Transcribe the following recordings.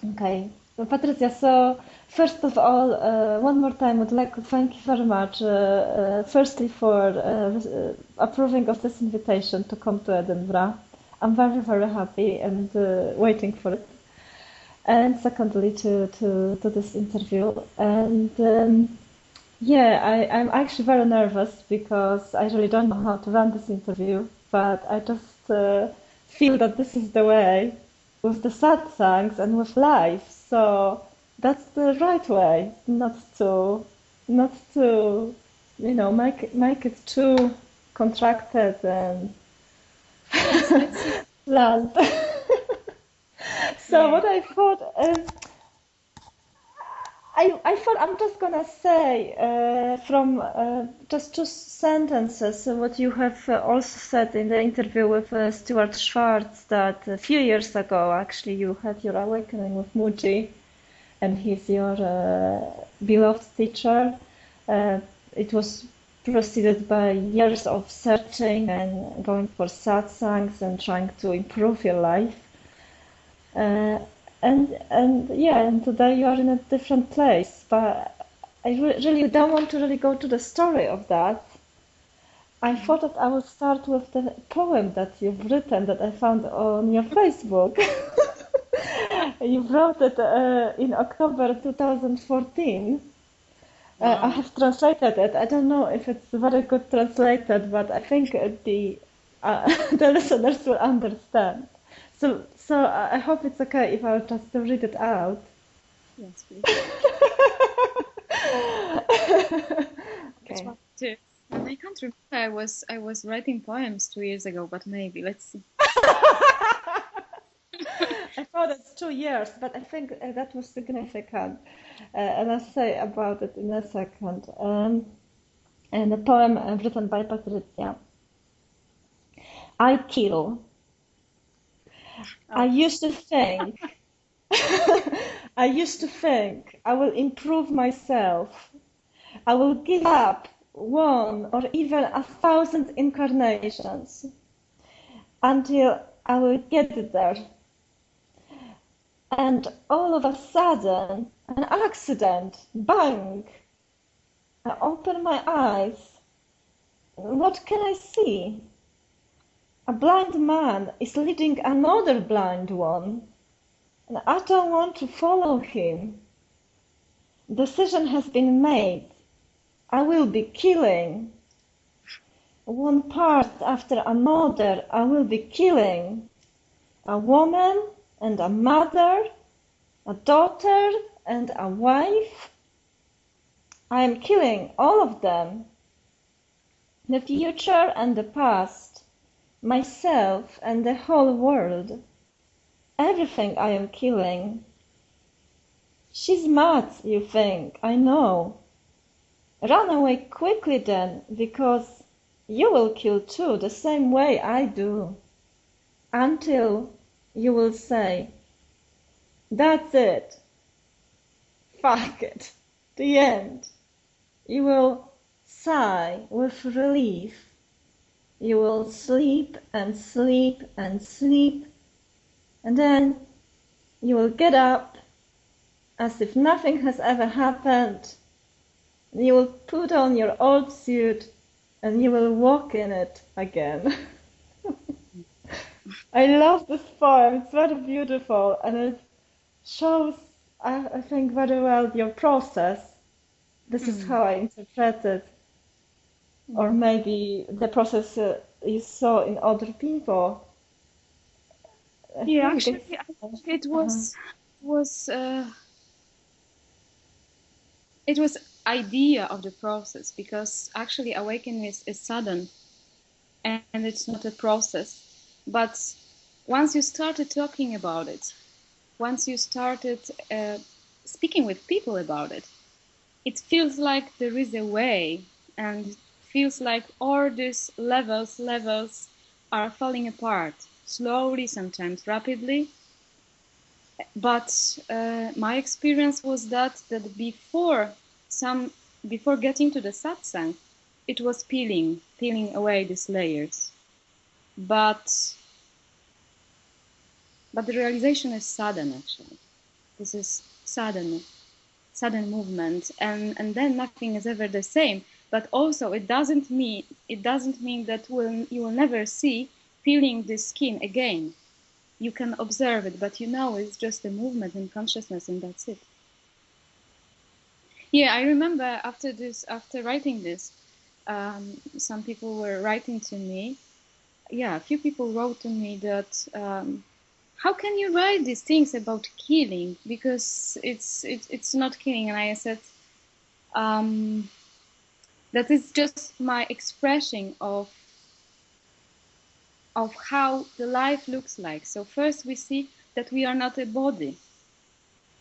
Okay. Well, Patrycja, so first of all, one more time, would like to thank you very much, firstly for approving of this invitation to come to Edinburgh. I'm very, very happy and waiting for it. And secondly, to this interview. And yeah, I'm actually very nervous because I really don't know how to run this interview, but I just feel that this is the way with the sad songs and with life. So that's the right way, not to, make it too contracted and Yes, let's see. blunt. So Yeah. what I thought, I thought I'm just gonna say from just two sentences what you have also said in the interview with Stuart Schwartz that a few years ago actually you had your awakening with Muji and he's your beloved teacher. Uh, it was preceded by years of searching and going for satsangs and trying to improve your life. Uh, and yeah, and today you are in a different place. But I really don't want to really go to the story of that. I Mhm. thought that I would start with the poem that you've written that I found on your Facebook. You wrote it in October 2014. I Wow. have translated it. I don't know if it's very good translated, but I think the listeners will understand. So I hope it's okay if I'll just read it out. Yes, please. Which Okay. one it is? And I can't remember. I was writing poems 2 years ago, but maybe let's see. I thought it's 2 years, but I think that was significant. And I'll say about it in a second. And a poem written by Patrycja. I kill. I Oh, used to think I used to think I will improve myself. I will give up one or even 1,000 incarnations until I will get there. And all of a sudden, an accident, bang! I open my eyes. What can I see? A blind man is leading another blind one, and I don't want to follow him. Decision has been made. I will be killing. One part after another, I will be killing a woman and a mother, a daughter and a wife. I am killing all of them, the future and the past, myself and the whole world. Everything I am killing. She's mad, you think, I know. Run away quickly then, because you will kill too, the same way I do. Until you will say, that's it, fuck it, the end. You will sigh with relief. You will sleep and sleep and sleep, and then you will get up as if nothing has ever happened. You will put on your old suit and you will walk in it again. I love this poem. It's very beautiful and it shows, I think, very well your process. This is mm. how I interpret it. Or Mm. maybe the process you saw in other people. I Yeah, think actually, it's. I think it Uh-huh. was it was idea of the process because actually awakening is sudden and it's not a process. But once you started talking about it, once you started speaking with people about it, it feels like there is a way and feels like all these levels are falling apart slowly, sometimes rapidly. But my experience was that some before getting to the satsang, it was peeling away these layers. But but the realization is sudden actually. This is sudden movement, and then nothing is ever the same. But also it doesn't mean that you will never see feeling the skin again. You can observe it, but you know it's just a movement in consciousness, and that's it. Yeah, I remember after writing this, some people were writing to me. Yeah, a few people wrote to me that how can you write these things about killing, because it's not killing. And I said that it's just my expression of how the life looks like. So first we see that we are not a body.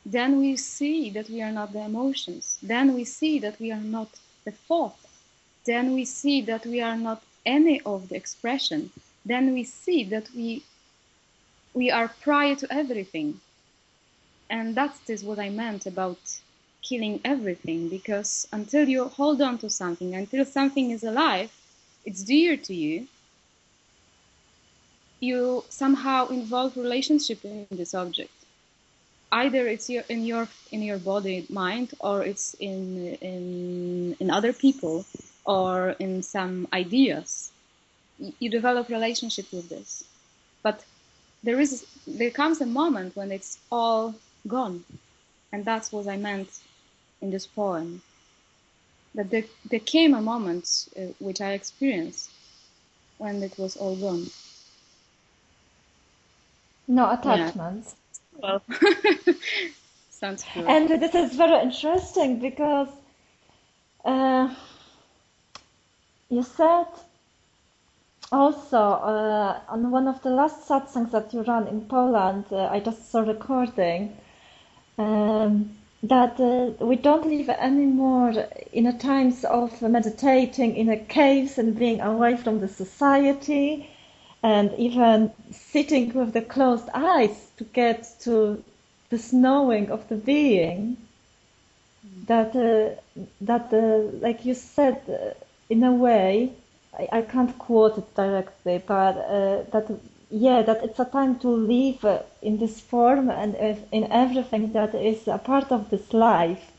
Then we see that we are not the emotions. Then we see that we are not the thought. Then we see that we are not any of the expression. Then we see that we are prior to everything. And that's what I meant about killing everything, because until you hold on to something, until something is alive, it's dear to you, you somehow involve relationship in this object. Either it's in your body, mind, or it's in other people, or in some ideas. You develop relationship with this, but there comes a moment when it's all gone, and that's what I meant in this poem. That there came a moment which I experienced when it was all gone. No Yeah. attachments. Well, sounds true. And this is very interesting because you said also on one of the last satsangs that you ran in Poland, I just saw recording, that we don't live anymore in a times of meditating in a caves and being away from the society, and even sitting with the closed eyes to get to this knowing of the being. That like you said, in a way, I can't quote it directly, but that it's a time to live in this form and in everything that is a part of this life,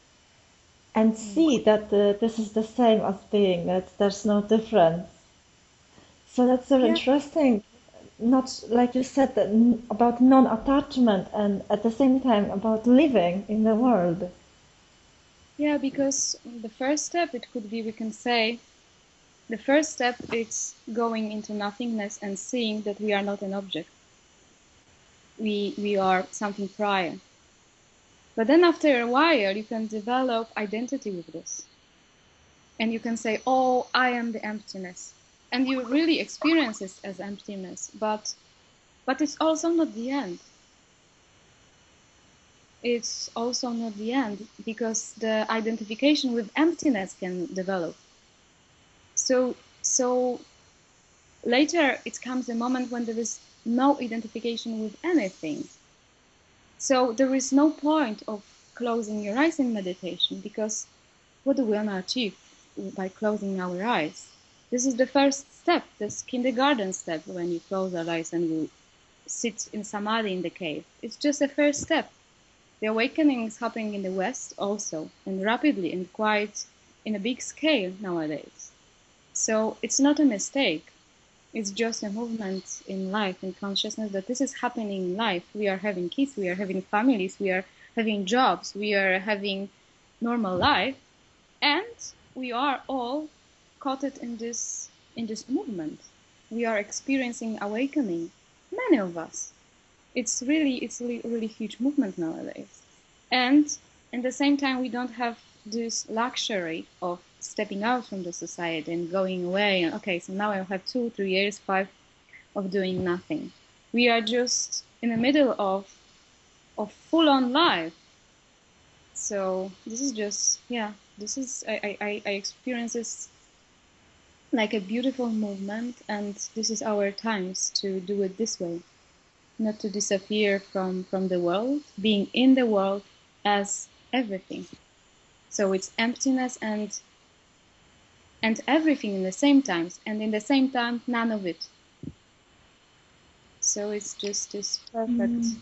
and see that this is the same as being, that there's no difference. So that's very interesting. Not like you said that about non-attachment, and at the same time about living in the world. Yeah, because the first step, it could be, we can say, the first step is going into nothingness and seeing that we are not an object. We are something prior. But then after a while, you can develop identity with this. And you can say, oh, I am the emptiness. And you really experience it as emptiness, but it's also not the end. It's also not the end, because the identification with emptiness can develop. So later it comes a moment when there is no identification with anything. So there is no point of closing your eyes in meditation, because what do we want to achieve by closing our eyes? This is the first step, this kindergarten step, when you close our eyes and you sit in samadhi in the cave. It's just the first step. The awakening is happening in the West also, and rapidly and quite in a big scale nowadays. So it's not a mistake. It's just a movement in life, in consciousness, that this is happening in life. We are having kids, we are having families, we are having jobs, we are having normal life, and we are all caught in this movement. We are experiencing awakening, many of us. It's really huge movement nowadays. And at the same time, we don't have this luxury of stepping out from the society and going away. And okay, so now I have 2, 3 years, 5 of doing nothing. We are just in the middle of full-on life. So this is just, yeah, this is, I experience this like a beautiful movement, and this is our times to do it this way. Not to disappear from the world, being in the world as everything. So it's emptiness and everything in the same times, and in the same time, none of it. So it's just this perfect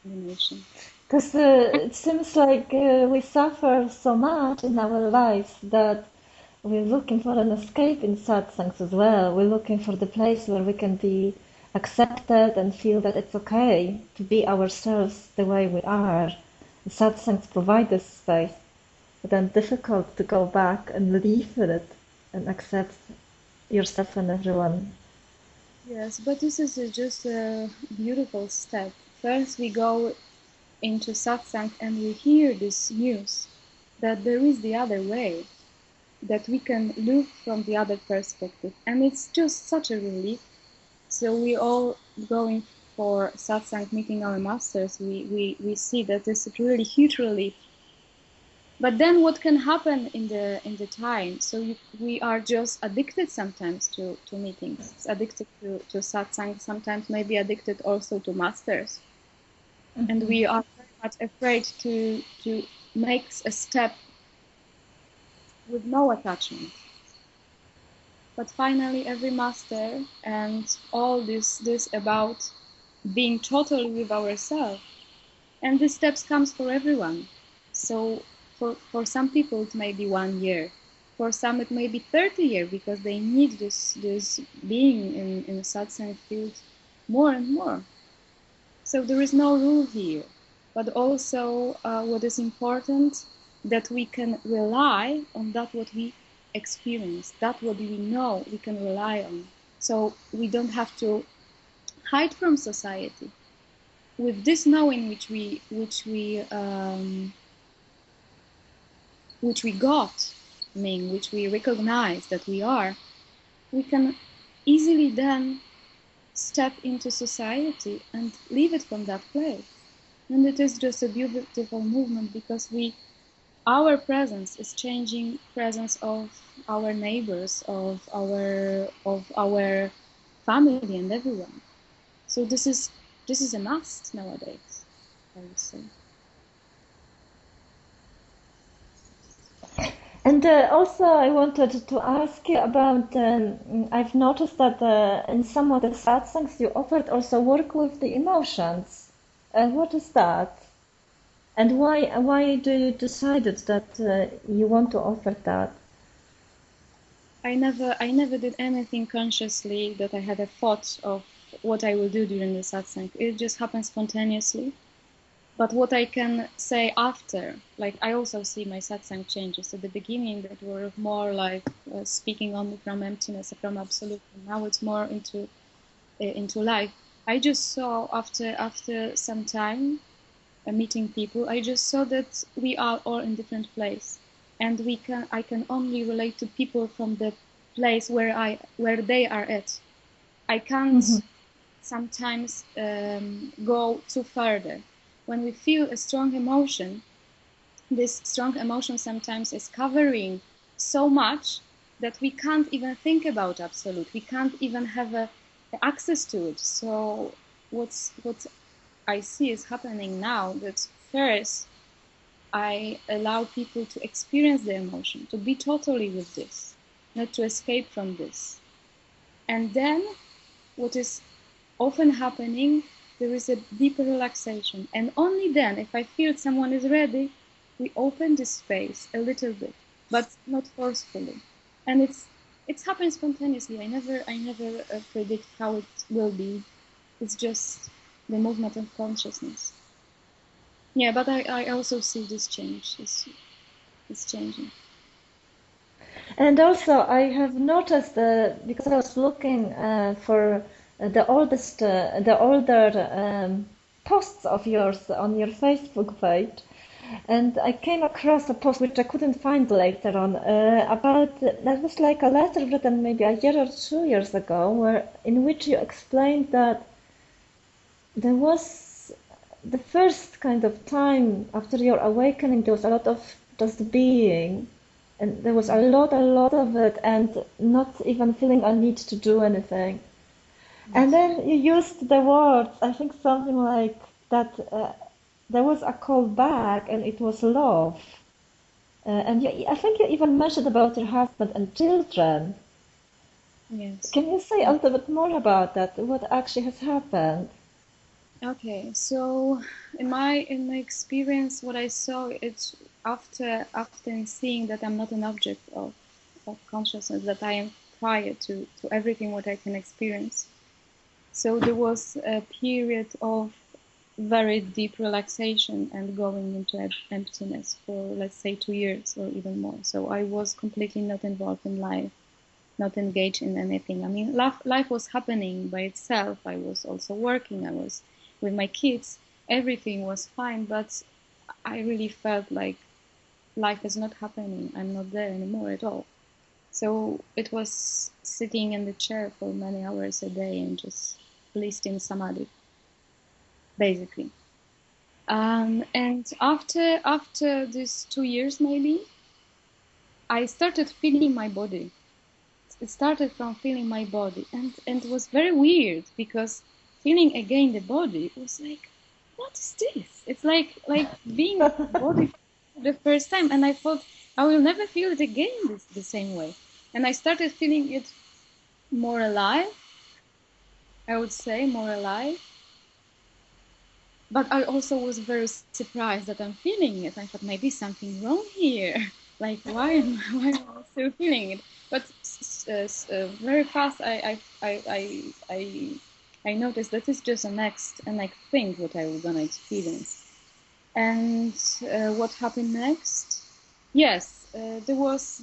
combination. Because it seems like we suffer so much in our lives that we're looking for an escape in satsangs as well. We're looking for the place where we can be accepted and feel that it's okay to be ourselves the way we are. Satsangs provide this space, but then difficult to go back and live with it and accept yourself and everyone. Yes, but this is just a beautiful step. First, we go into satsang and we hear this news that there is the other way, that we can look from the other perspective, and it's just such a relief. So we all going for satsang, meeting our masters. We see that this is really huge relief. But then what can happen in the time? So we are just addicted sometimes to meetings, addicted to satsang, sometimes maybe addicted also to masters. And we are very much afraid to make a step with no attachment. But finally, every master and all this about being totally with ourselves, and these steps comes for everyone. So for some people it may be 1 year, for some it may be 30 years, because they need this being in a satsang field more and more. So there is no rule here, but also what is important, that we can rely on that what we experience, that what we know we can rely on. So we don't have to hide from society. With this knowing which we got, I mean, which we recognize that we are, we can easily then step into society and leave it from that place. And it is just a beautiful movement, because our presence is changing presence of our neighbors, of our family and everyone. So this is a must nowadays, I would say. And also, I wanted to ask you about. I've noticed that in some of the satsangs you offered also work with the emotions. What is that? And why do you decided that you want to offer that? I never did anything consciously that I had a thought of what I will do during the satsang. It just happened spontaneously. But what I can say after, like I also see my satsang changes. At the beginning, that were more like speaking only from emptiness, from absolute. Now it's more into life. I just saw after some time meeting people, I just saw that we are all in different place, and I can only relate to people from the place where they are at. I can't sometimes go too further. When we feel a strong emotion, this strong emotion sometimes is covering so much that we can't even think about absolute. We can't even have access to it. So what I see is happening now, that first I allow people to experience the emotion, to be totally with this, not to escape from this. And then what is often happening, there is a deeper relaxation. And only then, if I feel someone is ready, we open the space a little bit, but not forcefully. And it's happened spontaneously. I never predict how it will be. It's just the movement of consciousness. Yeah, but I also see this change. It's changing. And also, I have noticed because I was looking for the older posts of yours on your Facebook page, and I came across a post which I couldn't find later on about that was like a letter written maybe a year or 2 years ago, in which you explained that there was the first kind of time after your awakening, there was a lot of just being, and there was a lot of it, and not even feeling a need to do anything. And then you used the words, I think something like that, there was a call back, and it was love. I think you even mentioned about your husband and children. Yes. Can you say a little bit more about that? What actually has happened? Okay, so in my experience, what I saw, it's after seeing that I'm not an object of consciousness, that I am prior to everything what I can experience. So there was a period of very deep relaxation and going into emptiness for, let's say, 2 years or even more. So I was completely not involved in life, not engaged in anything. I mean, life was happening by itself. I was also working. I was with my kids. Everything was fine, but I really felt like life is not happening. I'm not there anymore at all. So it was sitting in the chair for many hours a day and just blissed in samadhi, basically. And after these 2 years, maybe, I started feeling my body. It started from feeling my body, and it was very weird because feeling again the body was like, what is this? It's like being in the body for the first time, and I thought I will never feel it again the same way. And I started feeling it more alive, I would say, more alive. But I also was very surprised that I'm feeling it. I thought maybe something wrong here. Like why am I still feeling it? But very fast I noticed that it's just a next thing what I was gonna experience. And what happened next? Yes, there was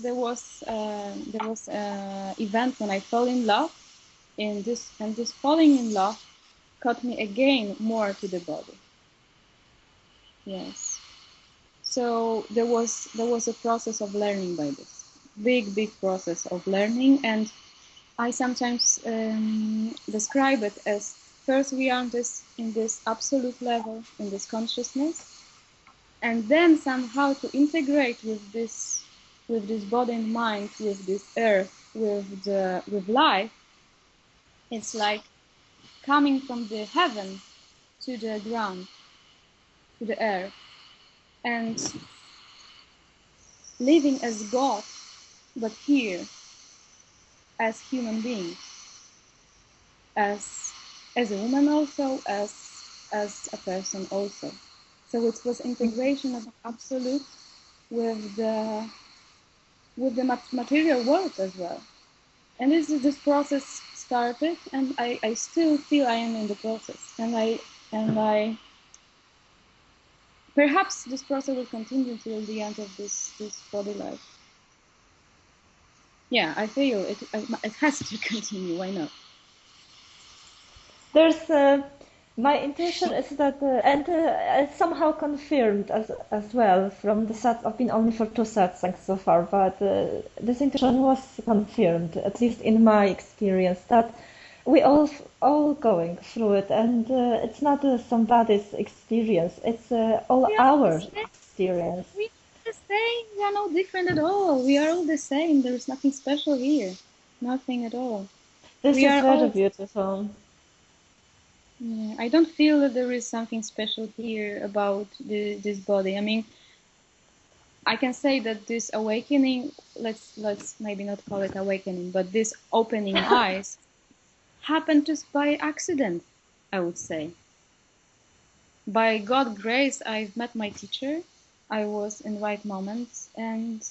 event when I fell in love in this, and this falling in love cut me again more to the body. Yes. So there was a process of learning by this big process of learning, and I sometimes describe it as first we are in this absolute level, in this consciousness, and then somehow to integrate with this body and mind, with this earth, with life. It's like coming from the heaven to the ground, to the earth, and living as God, but here as human beings, as a woman also, as a person also. So it was integration of absolute with the material world as well. And this process started, and I still feel I am in the process, and I perhaps this process will continue till the end of this body life. Yeah, I feel it has to continue. Why not? There's my intuition is that, and it's somehow confirmed as well from the sats. I've been only for two satsangs so far, but this intuition was confirmed, at least in my experience, that we all going through it, and it's not somebody's experience; it's all We are the our same. experience. We are the same. We are not different at all. We are all the same. There is nothing special here. Nothing at all. This We is are very all. beautiful. Yeah, I don't feel that there is something special here about this body. I mean, I can say that this awakening, let's maybe not call it awakening, but this opening eyes happened just by accident, I would say. By God's grace, I've met my teacher. I was in right moments, and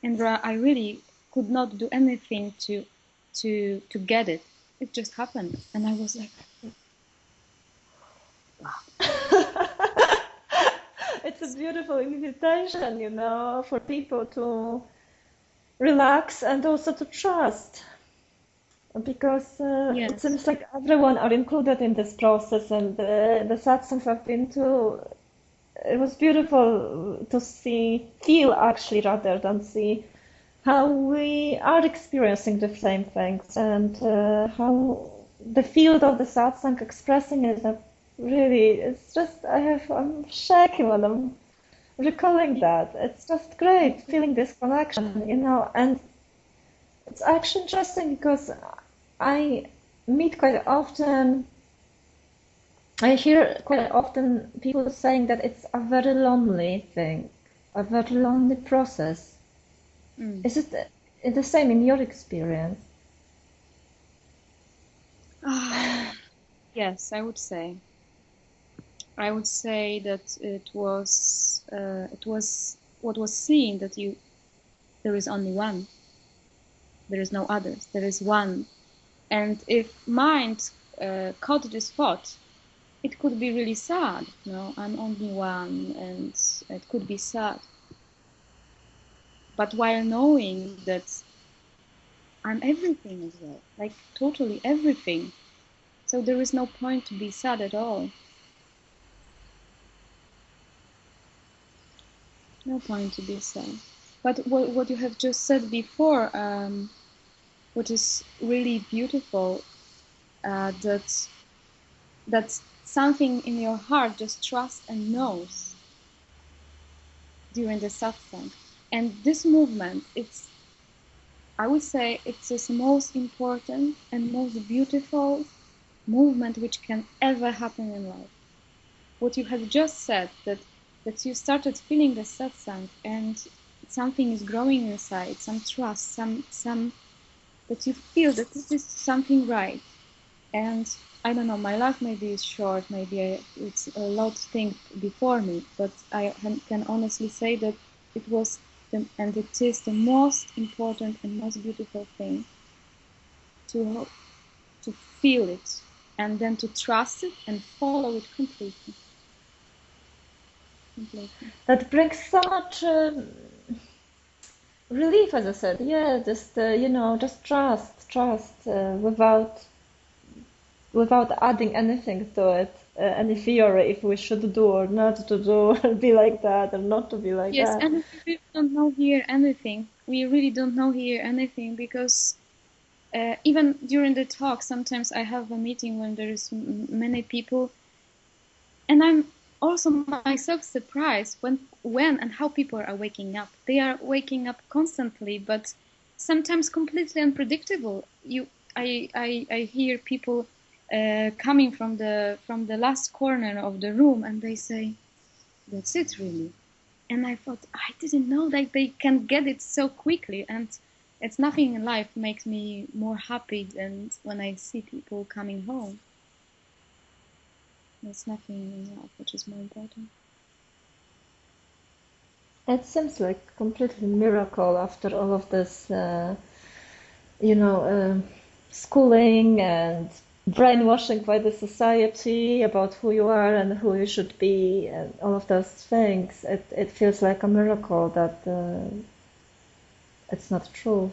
I really could not do anything to get it. It just happened, and I was like, It's a beautiful invitation, for people to relax and also to trust, because it yes, seems like everyone are included in this process, and the satsangs I've been to, it was beautiful to feel actually, rather than see how we are experiencing the same things, and how the field of the satsang expressing it. Really, it's just I'm shaking when I'm recalling that. It's just great feeling this connection, and it's actually interesting because I meet quite often, I hear quite often people saying that it's a very lonely thing, a very lonely process. mm. Is it the same in your experience? Yes, I would say. I would say that it was what was seen, that there is only one, there is no others, there is one. And if mind caught this thought, it could be really sad. I'm only one, and it could be sad. But while knowing that I'm everything as well, like totally everything, so there is no point to be sad at all. No point to be sad. But what you have just said before, what is really beautiful, that something in your heart just trusts and knows during the satsang. And this movement, I would say it's the most important and most beautiful movement which can ever happen in life. What you have just said, that you started feeling the satsang and something is growing inside, some trust, some that you feel that this is something right. And I don't know, my life maybe is short, it's a lot of things before me, but I can honestly say that it was and it is the most important and most beautiful thing to feel it, and then to trust it and follow it completely. That brings so much relief, as I said. Yeah, just just trust without adding anything to it, any theory if we should do or not to do, or be like that or not to be like Yes, that. and we really don't know here anything. We really don't know here anything, because even during the talk, sometimes I have a meeting when there is many people, and I'm also myself surprised when and how people are waking up. They are waking up constantly, but sometimes completely unpredictable. I hear people coming from the last corner of the room, and they say, "That's it, really." And I thought, I didn't know that they can get it so quickly. And it's nothing in life makes me more happy than when I see people coming home. There's nothing in life which is more important. It seems like completely miracle after all of this, schooling and brainwashing by the society about who you are and who you should be, and all of those things. It feels like a miracle that it's not true.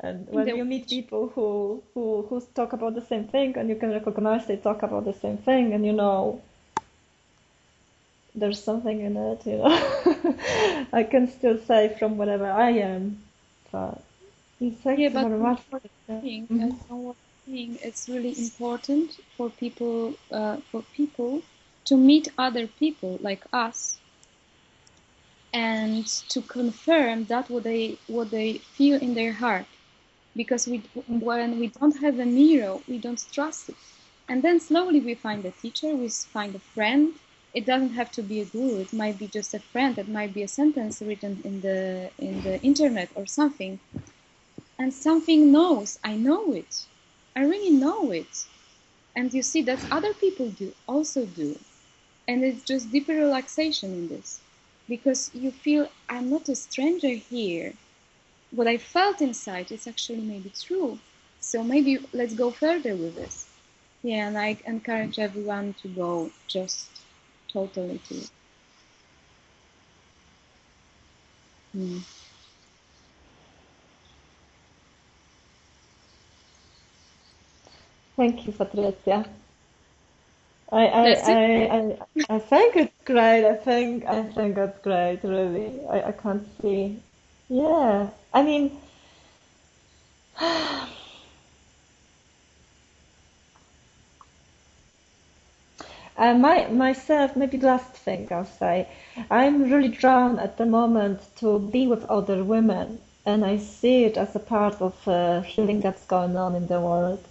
And when you meet people who talk about the same thing, and you can recognize they talk about the same thing, and there's something in it, I can still say from whatever I am, but thanks very much. It's really important for people to meet other people like us, and to confirm that what they feel in their heart, because when we don't have a mirror, we don't trust it, and then slowly we find a teacher, we find a friend. It doesn't have to be a guru. It might be just a friend. It might be a sentence written in the internet or something, and something knows. I know it. I really know it, and you see that other people also do, and it's just deeper relaxation in this, because you feel I'm not a stranger here. What I felt inside is actually maybe true. So maybe let's go further with this. Yeah, and I encourage everyone to go just totally to it. Thank you, Patrycja. I think it's great. I think it's great, really. I can't see. Yeah. I mean, myself, maybe last thing I'll say, I'm really drawn at the moment to be with other women, and I see it as a part of healing that's going on in the world.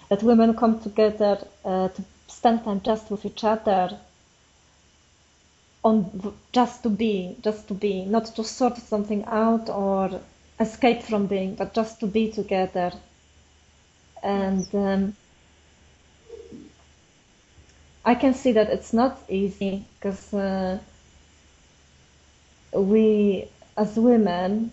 That women come together to spend time just with each other, just to be, not to sort something out or escape from being, but just to be together. And I can see that it's not easy because we, as women,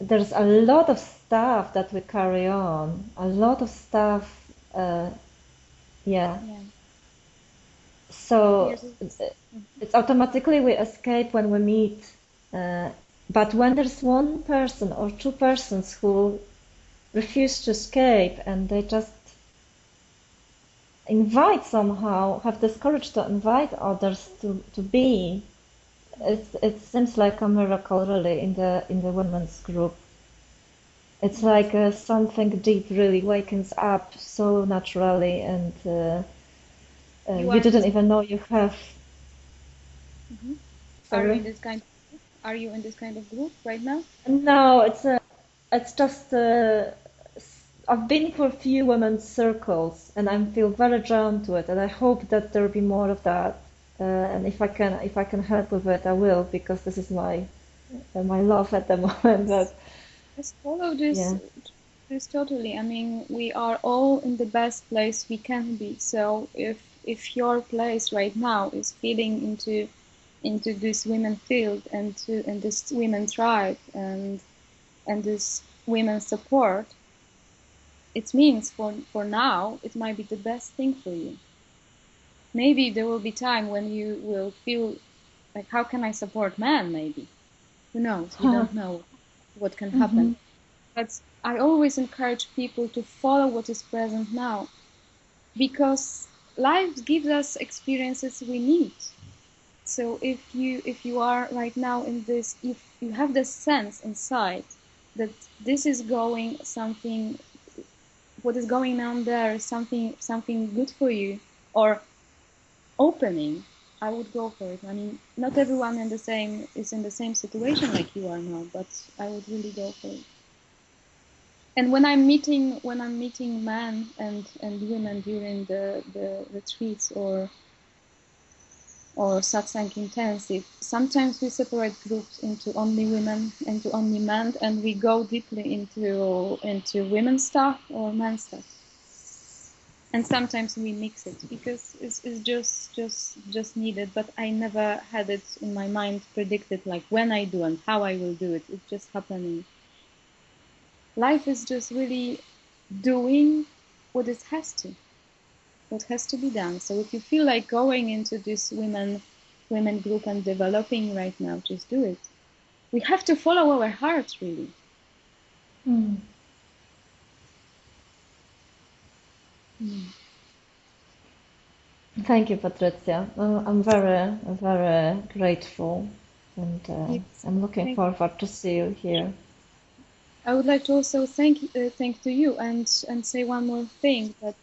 there's a lot of stuff that we carry on, a lot of stuff, yeah. Yeah. So Yes. it's automatically we escape when we meet. But when there's one person or two persons who refuse to escape and they just invite somehow, have this courage to invite others to be, it seems like a miracle really in the women's group. It's like something deep really wakens up so naturally, and You you are in didn't this. even know you have. Are you Sorry? in this kind? Are you in this kind of group right now? No, it's just I've been for a few women's circles, and I feel very drawn to it, and I hope that there'll be more of that. And if I can help with it, I will, because this is my love at the moment. But Let's follow this. yeah. This totally. I mean, we are all in the best place we can be. So if your place right now is feeding into this women field and this women tribe and this women support, it means for now it might be the best thing for you. Maybe there will be time when you will feel like, how can I support men? Maybe, who knows? We don't know what can happen. Hmm. But I always encourage people to follow what is present now, because life gives us experiences we need. So if you are right now in this, if you have this sense inside that this is going something, what is going on there is something good for you or opening, I would go for it. I mean, not everyone is in the same situation like you are now, but I would really go for it. And when I'm meeting men and women during the retreats or satsang intensive, sometimes we separate groups into only women, into only men, and we go deeply into women's stuff or men's stuff. And sometimes we mix it because it's just needed. But I never had it in my mind predicted like when I do and how I will do it. It's just happening. Life is just really doing what has to be done. So if you feel like going into this women group and developing right now, just do it. We have to follow our hearts, really. Mm. Thank you, Patrycja. I'm very grateful, and Yes. I'm looking Thank. forward to see you here. I would like to also thank to you and say one more thing, that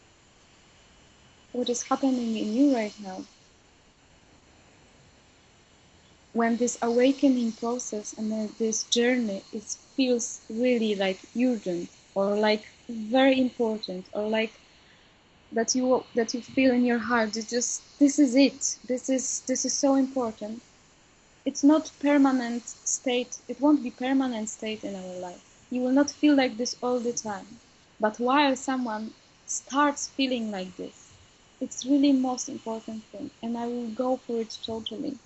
what is happening in you right now, when this awakening process and then this journey, it feels really like urgent or like very important, or like that you feel in your heart, it's just, this is it, this is so important. It's not permanent state, it won't be permanent state in our life. You will not feel like this all the time. But while someone starts feeling like this, it's really most important thing, and I will go for it totally.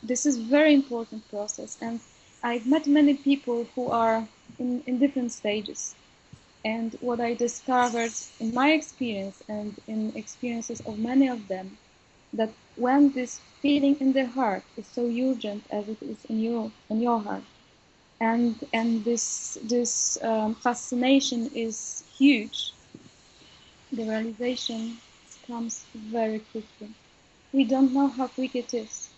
This is very important process, and I've met many people who are in different stages. And what I discovered in my experience and in experiences of many of them, that when this feeling in the heart is so urgent as it is in your heart, and this fascination is huge, the realization comes very quickly. We don't know how quick it is.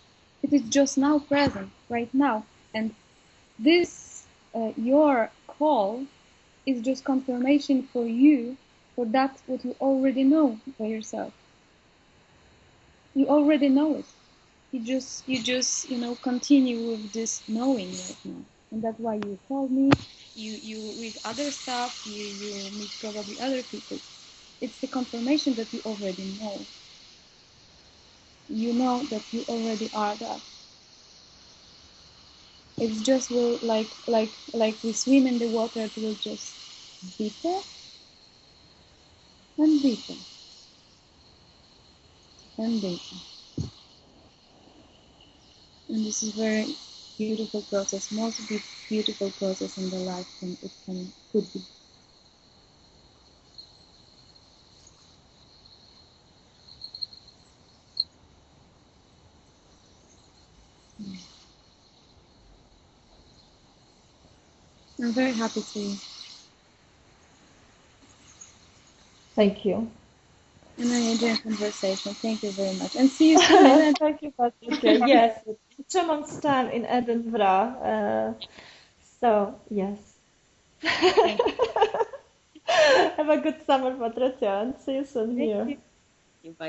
It is just now present, right now, and this your call is just confirmation for you for that what you already know by yourself. You already know it. You just continue with this knowing right now, and that's why you call me. You read other stuff. You meet probably other people. It's the confirmation that you already know. You know that you already are that. It's just will like we swim in the water. It will just deeper and deeper. understanding. And this is a very beautiful process, most beautiful process in the life could be. I'm very happy to Thank you. and I enjoy conversation. Thank you very much. And see you soon. Thank you, Patrycja. Yes, in 2 months' time in Edinburgh. So, yes. Have a good summer, Patrycja, and see you soon Thank here. you. Bye.